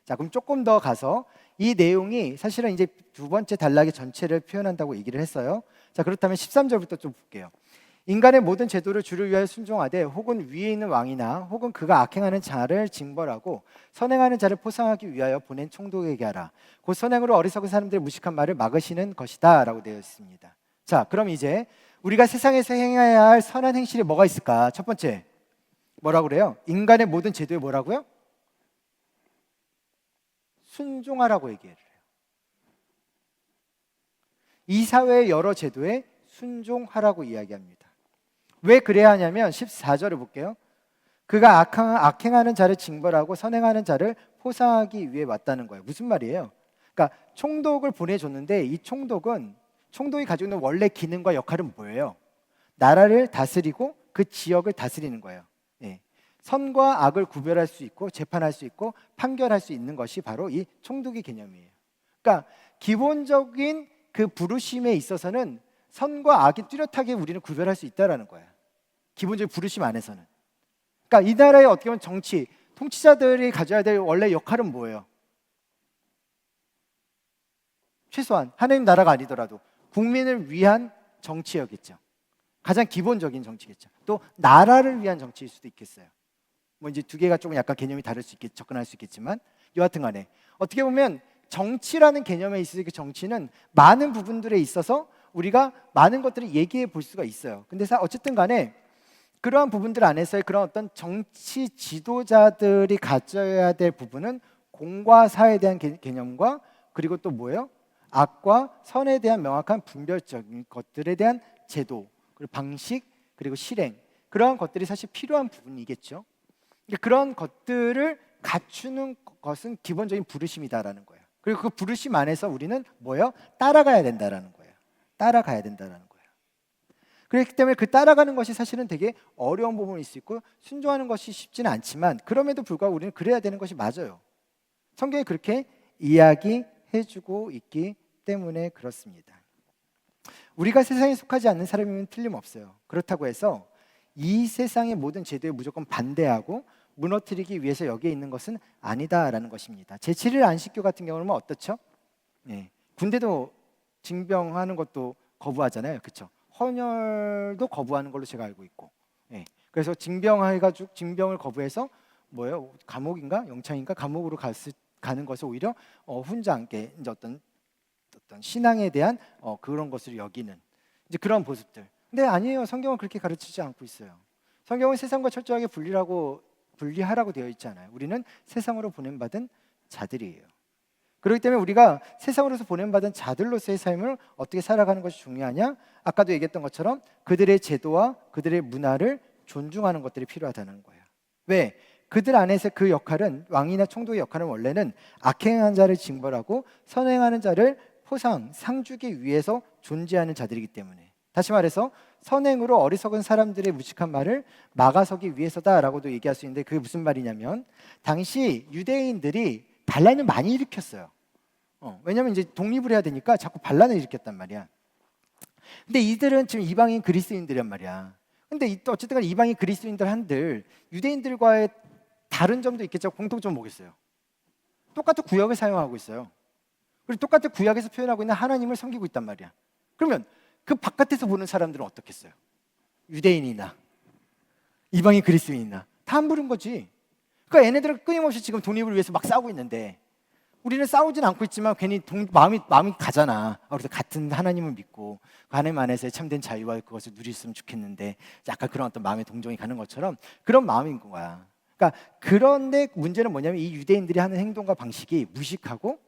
A: 자, 그럼 조금 더 가서 이 내용이 사실은 이제 두 번째 단락의 전체를 표현한다고 얘기를 했어요. 자, 그렇다면 13절부터 좀 볼게요. 인간의 모든 제도를 주를 위하여 순종하되 혹은 위에 있는 왕이나 혹은 그가 악행하는 자를 징벌하고 선행하는 자를 포상하기 위하여 보낸 총독에게 하라. 곧 선행으로 어리석은 사람들의 무식한 말을 막으시는 것이다 라고 되어 있습니다. 자, 그럼 이제 우리가 세상에서 행해야 할 선한 행실이 뭐가 있을까? 첫 번째, 뭐라고 그래요? 인간의 모든 제도에 뭐라고요? 순종하라고 얘기해요. 이 사회의 여러 제도에 순종하라고 이야기합니다. 왜 그래야 하냐면 14절을 볼게요. 그가 악행하는 자를 징벌하고 선행하는 자를 포상하기 위해 왔다는 거예요. 무슨 말이에요? 그러니까 총독을 보내줬는데 이 총독이 가지고 있는 원래 기능과 역할은 뭐예요? 나라를 다스리고 그 지역을 다스리는 거예요. 예. 선과 악을 구별할 수 있고 재판할 수 있고 판결할 수 있는 것이 바로 이 총독의 개념이에요. 그러니까 기본적인 그 부르심에 있어서는 선과 악이 뚜렷하게 우리는 구별할 수 있다라는 거예요. 기본적인 부르심 안에서는. 그러니까 이 나라의 어떻게 보면 정치, 통치자들이 가져야 될 원래 역할은 뭐예요? 최소한 하나님 나라가 아니더라도 국민을 위한 정치였겠죠. 가장 기본적인 정치겠죠. 또 나라를 위한 정치일 수도 있겠어요. 뭐 이제 두 개가 조금 약간 개념이 다를 수 있겠, 접근할 수 있겠지만 여하튼 간에 어떻게 보면 정치라는 개념에 있어서 그 정치는 많은 부분들에 있어서 우리가 많은 것들을 얘기해 볼 수가 있어요. 근데 어쨌든 간에 그러한 부분들 안에서의 그런 어떤 정치 지도자들이 가져야 될 부분은 공과 사에 대한 개념과 그리고 또 뭐예요? 악과 선에 대한 명확한 분별적인 것들에 대한 제도, 그리고 방식, 그리고 실행, 그러한 것들이 사실 필요한 부분이겠죠. 그런 것들을 갖추는 것은 기본적인 부르심이다라는 거예요. 그리고 그 부르심 안에서 우리는 뭐예요? 따라가야 된다라는 거예요. 따라가야 된다라는 거예요. 그렇기 때문에 그 따라가는 것이 사실은 되게 어려운 부분이 있을 수 있고 순종하는 것이 쉽지는 않지만 그럼에도 불구하고 우리는 그래야 되는 것이 맞아요. 성경이 그렇게 이야기해주고 있기 때문에 그렇습니다. 우리가 세상에 속하지 않는 사람이면 틀림없어요. 그렇다고 해서 이 세상의 모든 제도에 무조건 반대하고 무너뜨리기 위해서 여기에 있는 것은 아니다라는 것입니다. 제7일 안식교 같은 경우는 어떻죠? 네. 군대도 징병하는 것도 거부하잖아요. 그렇죠? 헌혈도 거부하는 걸로 제가 알고 있고. 네. 그래서 징병을 거부해서 뭐예요? 감옥인가? 영창인가? 감옥으로 가는 것을 오히려 훈장, 이제 어떤 신앙에 대한 그런 것을 여기는 이제 그런 모습들. 근데 아니에요. 성경은 그렇게 가르치지 않고 있어요. 성경은 세상과 철저하게 분리하라고 되어 있지 않아요. 우리는 세상으로 보냄받은 자들이에요. 그렇기 때문에 우리가 세상으로서 보냄받은 자들로서의 삶을 어떻게 살아가는 것이 중요하냐? 아까도 얘기했던 것처럼 그들의 제도와 그들의 문화를 존중하는 것들이 필요하다는 거예요. 왜? 그들 안에서 그 역할은 왕이나 총독의 역할은 원래는 악행한 자를 징벌하고 선행하는 자를 상주기 위해서 존재하는 자들이기 때문에 다시 말해서 선행으로 어리석은 사람들의 무식한 말을 막아서기 위해서다라고도 얘기할 수 있는데 그게 무슨 말이냐면 당시 유대인들이 반란을 많이 일으켰어요. 왜냐하면 이제 독립을 해야 되니까 자꾸 반란을 일으켰단 말이야. 근데 이들은 지금 이방인 그리스도인들이란 말이야. 근데 어쨌든 간에 이방인 그리스도인들 한들 유대인들과의 다른 점도 있겠죠. 공통점은 뭐겠어요? 똑같은 구역을 사용하고 있어요. 그리고 똑같은 구약에서 표현하고 있는 하나님을 섬기고 있단 말이야. 그러면 그 바깥에서 보는 사람들은 어떻겠어요? 유대인이나 이방인 그리스도인이나 다 안 부른 거지. 그러니까 얘네들은 끊임없이 지금 독립을 위해서 막 싸우고 있는데 우리는 싸우진 않고 있지만 괜히 마음이 가잖아. 그래서 같은 하나님을 믿고 그 하나님 안에서의 참된 자유와 그것을 누렸으면 좋겠는데 약간 그런 어떤 마음의 동정이 가는 것처럼 그런 마음인 거야. 그러니까 그런데 문제는 뭐냐면 이 유대인들이 하는 행동과 방식이 무식하고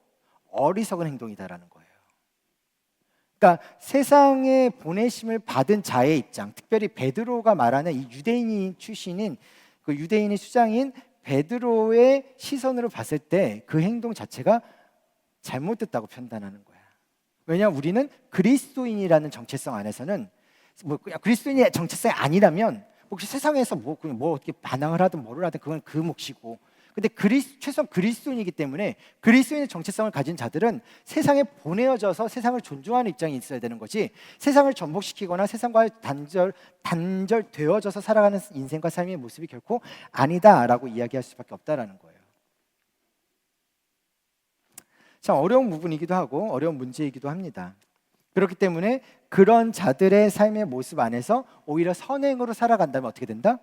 A: 어리석은 행동이다라는 거예요. 그러니까 세상에 보내심을 받은 자의 입장, 특별히 베드로가 말하는 이 유대인인 출신인 그 유대인의 수장인 베드로의 시선으로 봤을 때 그 행동 자체가 잘못됐다고 판단하는 거야. 왜냐하면 우리는 그리스도인이라는 정체성 안에서는 뭐 그냥 그리스도인의 정체성이 아니라면 혹시 세상에서 뭐 어떻게 반항을 하든 뭐를 하든 그건 그 몫이고, 근데 최소한 그리스도인이기 때문에 그리스도인의 정체성을 가진 자들은 세상에 보내어져서 세상을 존중하는 입장이 있어야 되는 거지, 세상을 전복시키거나 세상과 단절되어져서 살아가는 인생과 삶의 모습이 결코 아니다라고 이야기할 수밖에 없다라는 거예요. 참 어려운 부분이기도 하고 어려운 문제이기도 합니다. 그렇기 때문에 그런 자들의 삶의 모습 안에서 오히려 선행으로 살아간다면 어떻게 된다?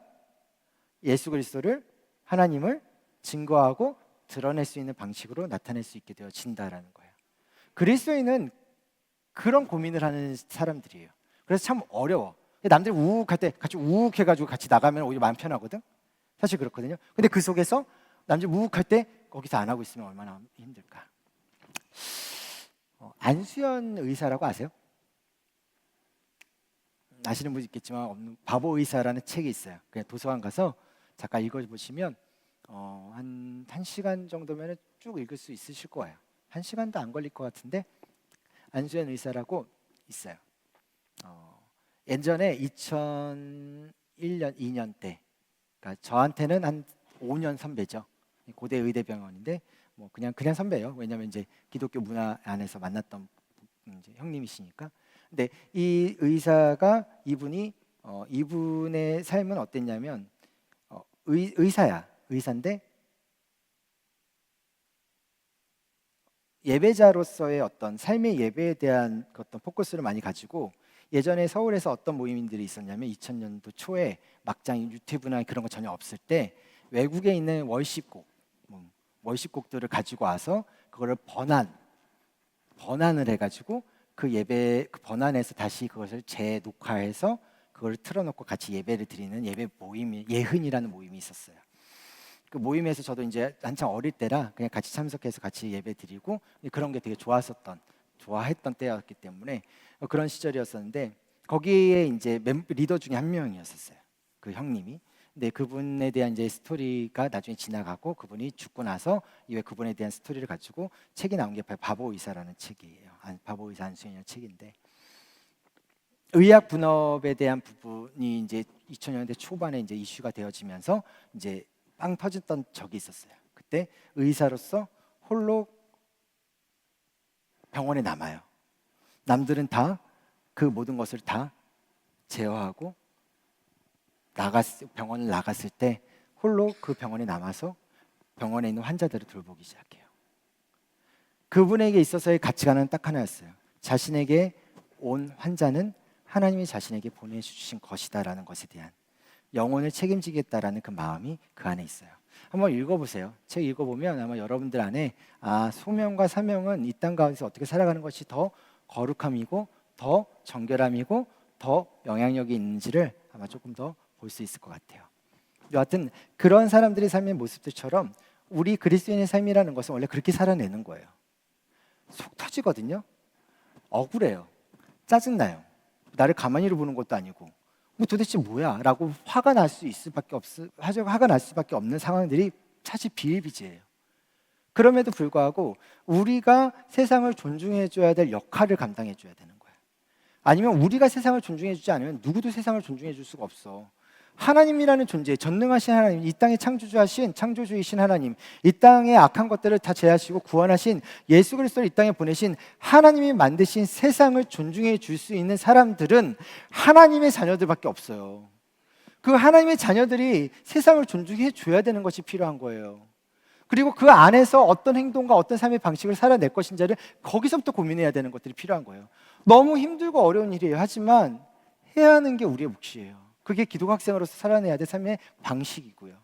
A: 예수 그리스도를, 하나님을 증거하고 드러낼 수 있는 방식으로 나타낼 수 있게 되어진다라는 거예요. 그리스도인은 그런 고민을 하는 사람들이에요. 그래서 참 어려워. 남들이 우욱할 때 같이 우욱해가지고 같이 나가면 오히려 마음 편하거든. 사실 그렇거든요. 근데 그 속에서 남들이 우욱할 때 거기서 안 하고 있으면 얼마나 힘들까. 안수연 의사라고 아세요? 아시는 분 있겠지만 바보 의사라는 책이 있어요. 그냥 도서관 가서 잠깐 읽어보시면 한 1시간 정도면 쭉 읽을 수 있으실 거예요. 1시간도 안 걸릴 것 같은데, 안수연 의사라고 있어요. 예전에 2001년, 2년 때, 그러니까 저한테는 한 5년 선배죠. 고대 의대병원인데 뭐 그냥 선배예요. 왜냐하면 이제 기독교 문화 안에서 만났던 이제 형님이시니까. 근데 이 의사가 이분의 삶은 어땠냐면 의사인데 예배자로서의 어떤 삶의 예배에 대한 어떤 포커스를 많이 가지고, 예전에 서울에서 어떤 모임들이 있었냐면 2000년도 초에 막장 유튜브나 그런 거 전혀 없을 때 외국에 있는 월십곡들을 가지고 와서 그거를 번안을 해가지고 그 번안해서 다시 그것을 재녹화해서 그걸 틀어놓고 같이 예배를 드리는 예배 모임이, 예흔이라는 모임이 있었어요. 그 모임에서 저도 이제 한창 어릴 때라 그냥 같이 참석해서 같이 예배 드리고 그런 게 되게 좋아했던 때였기 때문에 그런 시절이었었는데, 거기에 이제 리더 중에 한 명이었었어요. 그 형님이. 근데 그분에 대한 이제 스토리가 나중에 지나가고 그분이 죽고 나서 이후에 그분에 대한 스토리를 가지고 책이 나온 게 바보 의사라는 책이에요. 바보 의사 안수연이라는 책인데, 의학 분업에 대한 부분이 이제 2000년대 초반에 이제 이슈가 되어지면서 이제 빵 터졌던 적이 있었어요. 그때 의사로서 홀로 병원에 남아요. 남들은 다 그 모든 것을 다 제어하고 병원을 나갔을 때 홀로 그 병원에 남아서 병원에 있는 환자들을 돌보기 시작해요. 그분에게 있어서의 가치관은 딱 하나였어요. 자신에게 온 환자는 하나님이 자신에게 보내주신 것이다라는 것에 대한 영혼을 책임지겠다라는 그 마음이 그 안에 있어요. 한번 읽어보세요. 책 읽어보면 아마 여러분들 안에 소명과 사명은 이 땅 가운데서 어떻게 살아가는 것이 더 거룩함이고 더 정결함이고 더 영향력이 있는지를 아마 조금 더 볼 수 있을 것 같아요. 여하튼 그런 사람들의 삶의 모습들처럼 우리 그리스도인의 삶이라는 것은 원래 그렇게 살아내는 거예요. 속 터지거든요. 억울해요. 짜증나요. 나를 가만히로 보는 것도 아니고 뭐 도대체 뭐야? 라고 화가 날 수밖에 없는 상황들이 사실 비일비재해요. 그럼에도 불구하고 우리가 세상을 존중해줘야 될 역할을 감당해줘야 되는 거예요. 아니면 우리가 세상을 존중해주지 않으면 누구도 세상을 존중해줄 수가 없어. 하나님이라는 존재, 전능하신 하나님, 이 땅의 창조주이신 하나님, 이 땅의 악한 것들을 다 제하시고 구원하신 예수 그리스도를 이 땅에 보내신 하나님이 만드신 세상을 존중해 줄 수 있는 사람들은 하나님의 자녀들밖에 없어요. 그 하나님의 자녀들이 세상을 존중해 줘야 되는 것이 필요한 거예요. 그리고 그 안에서 어떤 행동과 어떤 삶의 방식을 살아낼 것인지를 거기서부터 고민해야 되는 것들이 필요한 거예요. 너무 힘들고 어려운 일이에요. 하지만 해야 하는 게 우리의 몫이에요. 그게 기독 학생으로서 살아내야 될 삶의 방식이고요.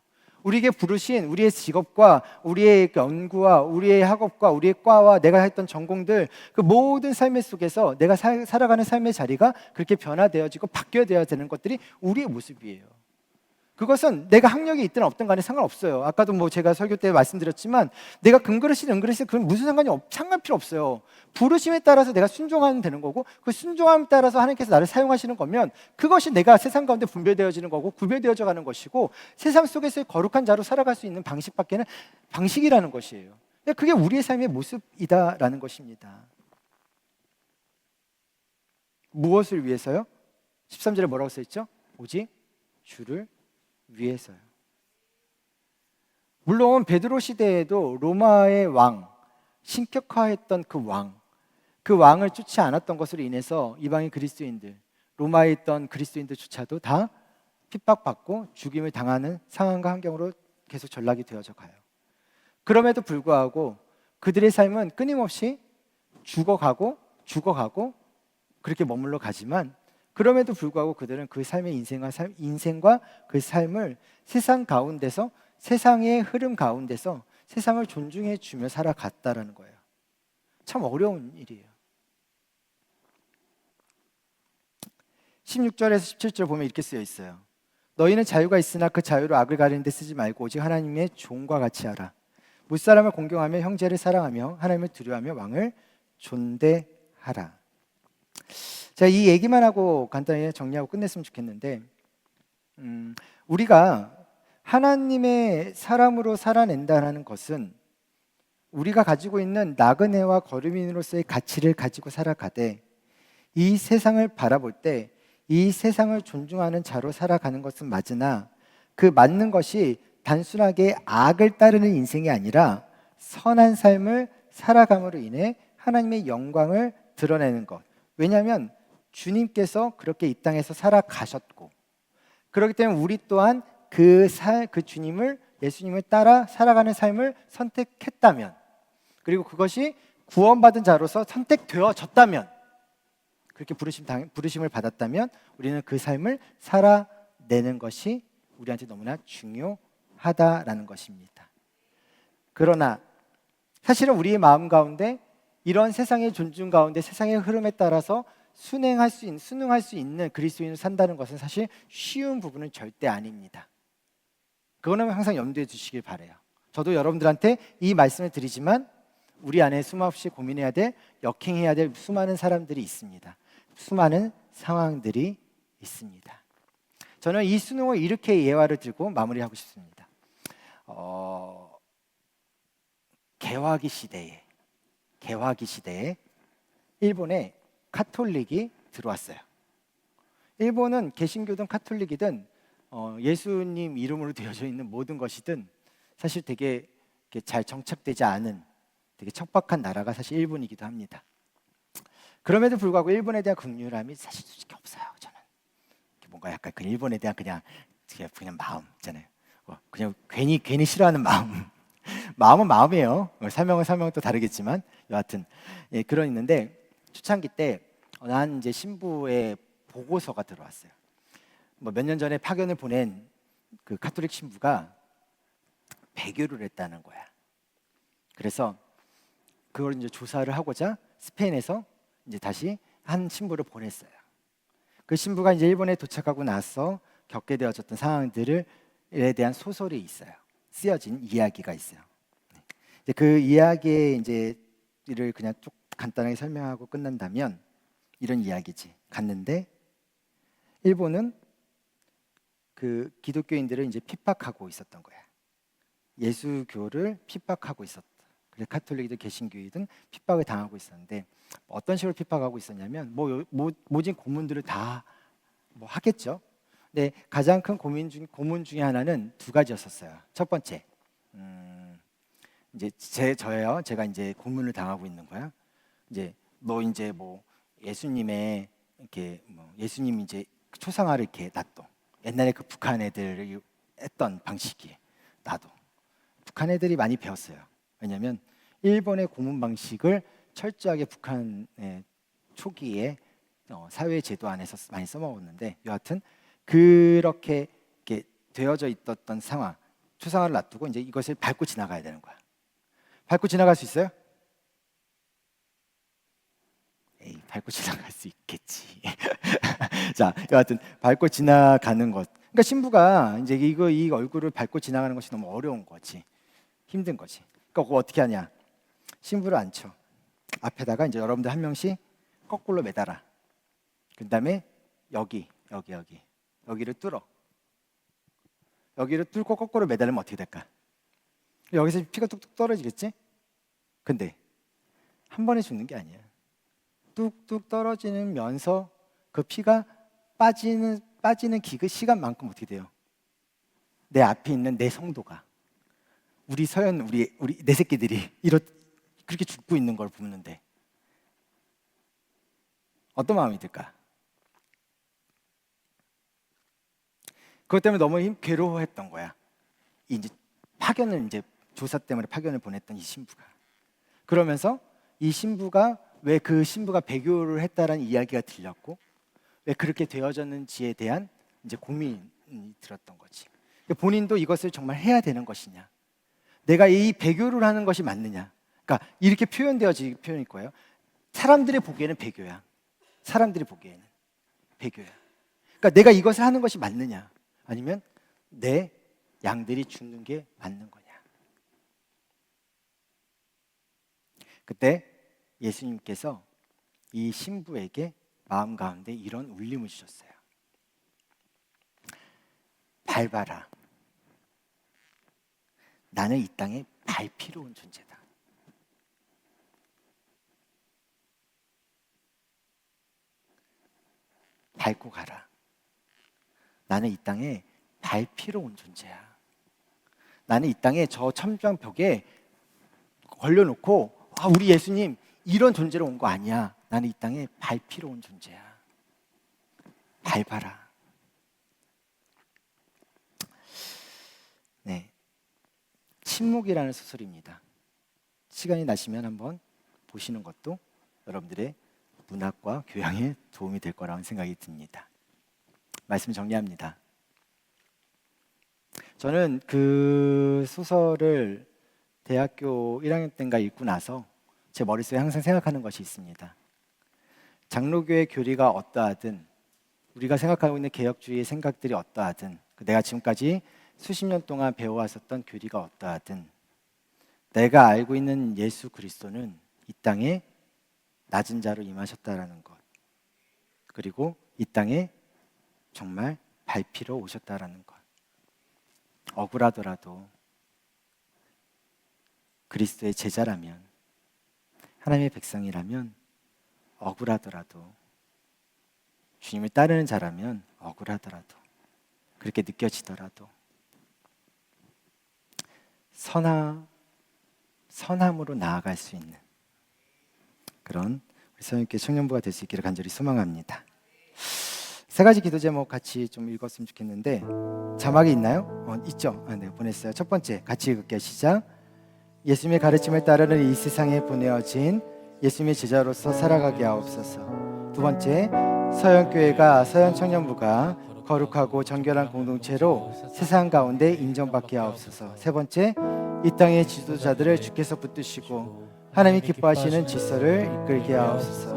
A: 우리에게 부르신 우리의 직업과 우리의 연구와 우리의 학업과 우리의 과와 내가 했던 전공들, 그 모든 삶의 속에서 내가 살아가는 삶의 자리가 그렇게 변화되어지고 바뀌어야 되는 것들이 우리의 모습이에요. 그것은 내가 학력이 있든 없든 간에 상관없어요. 아까도 뭐 제가 설교 때 말씀드렸지만 내가 금그릇이든 은그릇이든 그건 무슨 상관 필요 없어요. 부르심에 따라서 내가 순종하면 되는 거고, 그 순종함에 따라서 하나님께서 나를 사용하시는 거면 그것이 내가 세상 가운데 분별되어지는 거고 구별되어져 가는 것이고, 세상 속에서의 거룩한 자로 살아갈 수 있는 방식이라는 것이에요. 그게 우리의 삶의 모습이다라는 것입니다. 무엇을 위해서요? 13절에 뭐라고 써있죠? 오직 주를 위해서요. 물론 베드로 시대에도 로마의 왕, 신격화했던 그 왕을 쫓지 않았던 것으로 인해서 이방인 그리스도인들, 로마에 있던 그리스도인들조차도 다 핍박받고 죽임을 당하는 상황과 환경으로 계속 전락이 되어져 가요. 그럼에도 불구하고 그들의 삶은 끊임없이 죽어가고 그렇게 머물러 가지만, 그럼에도 불구하고 그들은 그 삶의 인생과 그 삶을 세상 가운데서, 세상의 흐름 가운데서 세상을 존중해 주며 살아갔다라는 거예요. 참 어려운 일이에요. 16절에서 17절 보면 이렇게 쓰여 있어요. 너희는 자유가 있으나 그 자유로 악을 가리는 데 쓰지 말고 오직 하나님의 종과 같이 하라. 무사람을 공경하며 형제를 사랑하며 하나님을 두려워하며 왕을 존대하라. 자, 이 얘기만 하고 간단히 정리하고 끝냈으면 좋겠는데, 우리가 하나님의 사람으로 살아낸다는 것은 우리가 가지고 있는 나그네와 거류민으로서의 가치를 가지고 살아가되, 이 세상을 바라볼 때 이 세상을 존중하는 자로 살아가는 것은 맞으나, 그 맞는 것이 단순하게 악을 따르는 인생이 아니라 선한 삶을 살아감으로 인해 하나님의 영광을 드러내는 것. 왜냐하면 주님께서 그렇게 이 땅에서 살아가셨고, 그렇기 때문에 우리 또한 그 주님을, 예수님을 따라 살아가는 삶을 선택했다면, 그리고 그것이 구원받은 자로서 선택되어졌다면, 그렇게 부르심을 받았다면 우리는 그 삶을 살아내는 것이 우리한테 너무나 중요하다라는 것입니다. 그러나 사실은 우리의 마음 가운데 이런 세상의 존중 가운데 세상의 흐름에 따라서 순응할 수 있는 그리스도인을 산다는 것은 사실 쉬운 부분은 절대 아닙니다. 그거는 항상 염두에 두시길 바라요. 저도 여러분들한테 이 말씀을 드리지만 우리 안에 숨없이 고민해야 될, 역행해야 될 수많은 사람들이 있습니다. 수많은 상황들이 있습니다. 저는 이 수능을 이렇게 예화를 들고 마무리하고 싶습니다. 개화기 시대에 일본에 카톨릭이 들어왔어요. 일본은 개신교든 카톨릭이든 예수님 이름으로 되어져 있는 모든 것이든 사실 되게 잘 정착되지 않은 되게 척박한 나라가 사실 일본이기도 합니다. 그럼에도 불구하고 일본에 대한 긍휼함이 사실 솔직히 없어요. 저는 뭔가 약간 그 일본에 대한 그냥 마음 있잖아요. 그냥 괜히 싫어하는 마음. 마음은 마음이에요. 설명은 또 다르겠지만 여하튼 그런 있는데, 초창기 때 난 이제 신부의 보고서가 들어왔어요. 몇 년 전에 파견을 보낸 그 카톨릭 신부가 배교를 했다는 거야. 그래서 그걸 이제 조사를 하고자 스페인에서 이제 다시 한 신부를 보냈어요. 그 신부가 이제 일본에 도착하고 나서 겪게 되어졌던 상황들에 대한 소설이 있어요. 쓰여진 이야기가 있어요. 이제 그 이야기의 이제를 그냥 쭉 간단하게 설명하고 끝난다면 이런 이야기지. 갔는데 일본은 그 기독교인들을 이제 핍박하고 있었던 거야. 예수교를 핍박하고 있었다. 그래서 카톨릭이든 개신교이든 핍박을 당하고 있었는데, 어떤 식으로 핍박하고 있었냐면 모진 고문들을 다 하겠죠. 근데 가장 큰 고문 중에 하나는 두 가지였었어요. 첫 번째, 이제 저예요. 제가 이제 고문을 당하고 있는 거야. 이제 너 이제 예수님의 이렇게 예수님 이제 초상화를 이렇게 놔둬. 옛날에 그 북한 애들이 했던 방식이 나도. 북한 애들이 많이 배웠어요. 왜냐하면 일본의 고문 방식을 철저하게 북한의 초기에 사회 제도 안에서 많이 써먹었는데, 여하튼 그렇게 되어져 있었던 상황, 초상화를 놔두고 이제 이것을 밟고 지나가야 되는 거야. 밟고 지나갈 수 있어요? 에이, 밟고 지나갈 수 있겠지. 자, 여하튼 밟고 지나가는 것. 그러니까 신부가 이제 이 얼굴을 밟고 지나가는 것이 너무 어려운 거지, 힘든 거지. 그러니까 그거 어떻게 하냐? 신부를 앉혀. 앞에다가 이제 여러분들 한 명씩 거꾸로 매달아. 그 다음에 여기를 뚫어. 여기를 뚫고 거꾸로 매달으면 어떻게 될까? 여기서 피가 뚝뚝 떨어지겠지? 근데 한 번에 죽는 게 아니야. 뚝뚝 떨어지면서 그 피가 빠지는 시간만큼 어떻게 돼요? 내 앞에 있는 내 성도가, 우리 서연, 우리 내 새끼들이 그렇게 죽고 있는 걸 보는데 어떤 마음이 들까? 그것 때문에 너무 괴로워했던 거야. 이제 조사 때문에 파견을 보냈던 이 신부가. 그러면서 이 신부가 왜 그 신부가 배교를 했다라는 이야기가 들렸고 왜 그렇게 되어졌는지에 대한 이제 고민이 들었던 거지. 본인도 이것을 정말 해야 되는 것이냐? 내가 이 배교를 하는 것이 맞느냐? 그러니까 이렇게 표현되어질 표현일 거예요. 사람들이 보기에는 배교야. 사람들이 보기에는 배교야. 그러니까 내가 이것을 하는 것이 맞느냐? 아니면 내 양들이 죽는 게 맞는 거냐? 그때 예수님께서 이 신부에게 마음 가운데 이런 울림을 주셨어요. 밟아라. 나는 이 땅에 밟히러 온 존재다. 밟고 가라. 나는 이 땅에 밟히러 온 존재야. 나는 이 땅에 저 천장벽에 걸려놓고 우리 예수님 이런 존재로 온 거 아니야. 나는 이 땅에 밟히러 온 존재야. 밟아라. 네, 침묵이라는 소설입니다. 시간이 나시면 한번 보시는 것도 여러분들의 문학과 교양에 도움이 될 거라는 생각이 듭니다. 말씀 정리합니다. 저는 그 소설을 대학교 1학년 때인가 읽고 나서 제 머릿속에 항상 생각하는 것이 있습니다. 장로교의 교리가 어떠하든 우리가 생각하고 있는 개혁주의의 생각들이 어떠하든 내가 지금까지 수십 년 동안 배워왔었던 교리가 어떠하든 내가 알고 있는 예수 그리스도는 이 땅에 낮은 자로 임하셨다라는 것, 그리고 이 땅에 정말 밟히러 오셨다라는 것, 억울하더라도 그리스도의 제자라면, 하나님의 백성이라면 억울하더라도, 주님을 따르는 자라면 억울하더라도, 그렇게 느껴지더라도 선함으로 나아갈 수 있는 그런 우리 서영교회 청년부가 될 수 있기를 간절히 소망합니다. 세 가지 기도 제목 같이 좀 읽었으면 좋겠는데 자막이 있나요? 있죠? 네, 보냈어요. 첫 번째 같이 읽을게요. 시작. 예수님의 가르침을 따르는 이 세상에 보내어진 예수님의 제자로서 살아가게 하옵소서. 두 번째, 서영교회가 서영청년부가 거룩하고 정결한 공동체로 세상 가운데 인정받게 하옵소서. 세 번째, 이 땅의 지도자들을 주께서 붙드시고 하나님이 기뻐하시는 질서를 이끌게 하옵소서.